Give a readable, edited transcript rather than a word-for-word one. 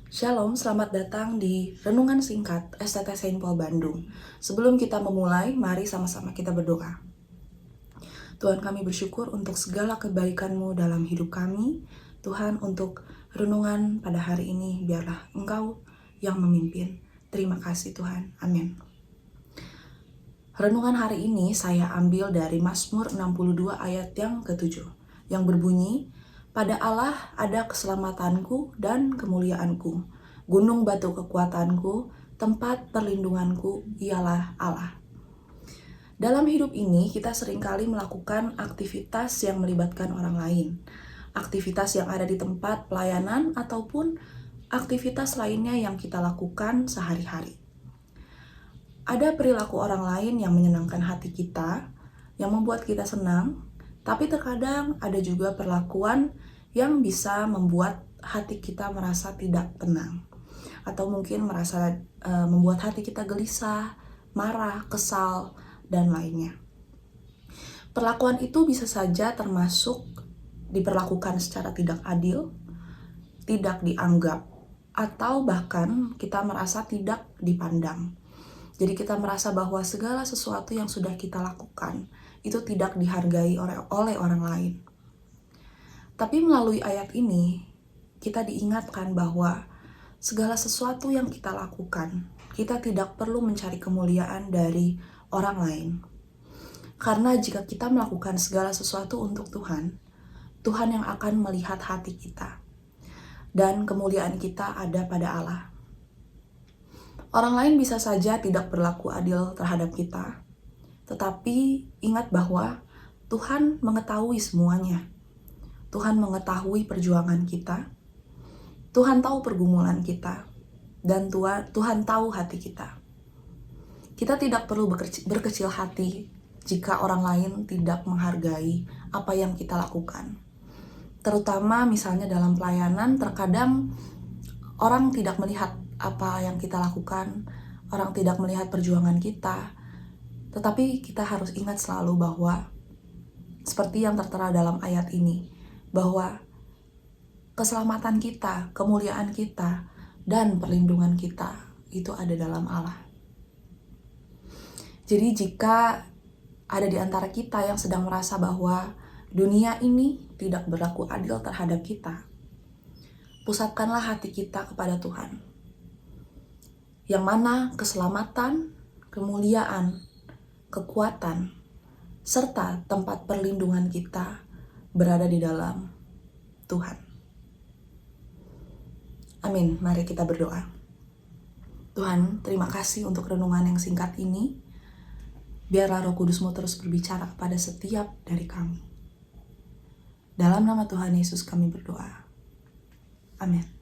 Shalom, selamat datang di Renungan Singkat STT Saint Paul Bandung. Sebelum kita memulai, mari sama-sama kita berdoa. Tuhan, kami bersyukur untuk segala kebaikan-Mu dalam hidup kami. Tuhan, untuk renungan pada hari ini, biarlah Engkau yang memimpin. Terima kasih Tuhan, amin. Renungan hari ini saya ambil dari Mazmur 62 ayat yang ke-7, yang berbunyi, pada Allah ada keselamatanku dan kemuliaanku. Gunung batu kekuatanku, tempat perlindunganku ialah Allah. Dalam hidup ini kita seringkali melakukan aktivitas yang melibatkan orang lain. Aktivitas yang ada di tempat pelayanan ataupun aktivitas lainnya yang kita lakukan sehari-hari. Ada perilaku orang lain yang menyenangkan hati kita, yang membuat kita senang, tapi terkadang ada juga perlakuan yang bisa membuat hati kita merasa tidak tenang. Atau mungkin membuat hati kita gelisah, marah, kesal, dan lainnya. Perlakuan itu bisa saja termasuk diperlakukan secara tidak adil, tidak dianggap, atau bahkan kita merasa tidak dipandang. Jadi kita merasa bahwa segala sesuatu yang sudah kita lakukan itu tidak dihargai oleh orang lain. Tapi melalui ayat ini, kita diingatkan bahwa segala sesuatu yang kita lakukan, kita tidak perlu mencari kemuliaan dari orang lain. Karena jika kita melakukan segala sesuatu untuk Tuhan, Tuhan yang akan melihat hati kita. Dan kemuliaan kita ada pada Allah. Orang lain bisa saja tidak berlaku adil terhadap kita, tetapi ingat bahwa Tuhan mengetahui semuanya. Tuhan mengetahui perjuangan kita, Tuhan tahu pergumulan kita, dan Tuhan tahu hati kita. Kita tidak perlu berkecil hati jika orang lain tidak menghargai apa yang kita lakukan. Terutama misalnya dalam pelayanan, terkadang orang tidak melihat apa yang kita lakukan, orang tidak melihat perjuangan kita. Tetapi kita harus ingat selalu bahwa seperti yang tertera dalam ayat ini, bahwa keselamatan kita, kemuliaan kita, dan perlindungan kita itu ada dalam Allah. Jadi jika ada di antara kita yang sedang merasa bahwa dunia ini tidak berlaku adil terhadap kita, pusatkanlah hati kita kepada Tuhan, yang mana keselamatan, kemuliaan, kekuatan, serta tempat perlindungan kita berada di dalam Tuhan. Amin, mari kita berdoa. Tuhan, terima kasih untuk renungan yang singkat ini. Biarlah Roh Kudus-Mu terus berbicara kepada setiap dari kami. Dalam nama Tuhan Yesus kami berdoa. Amin.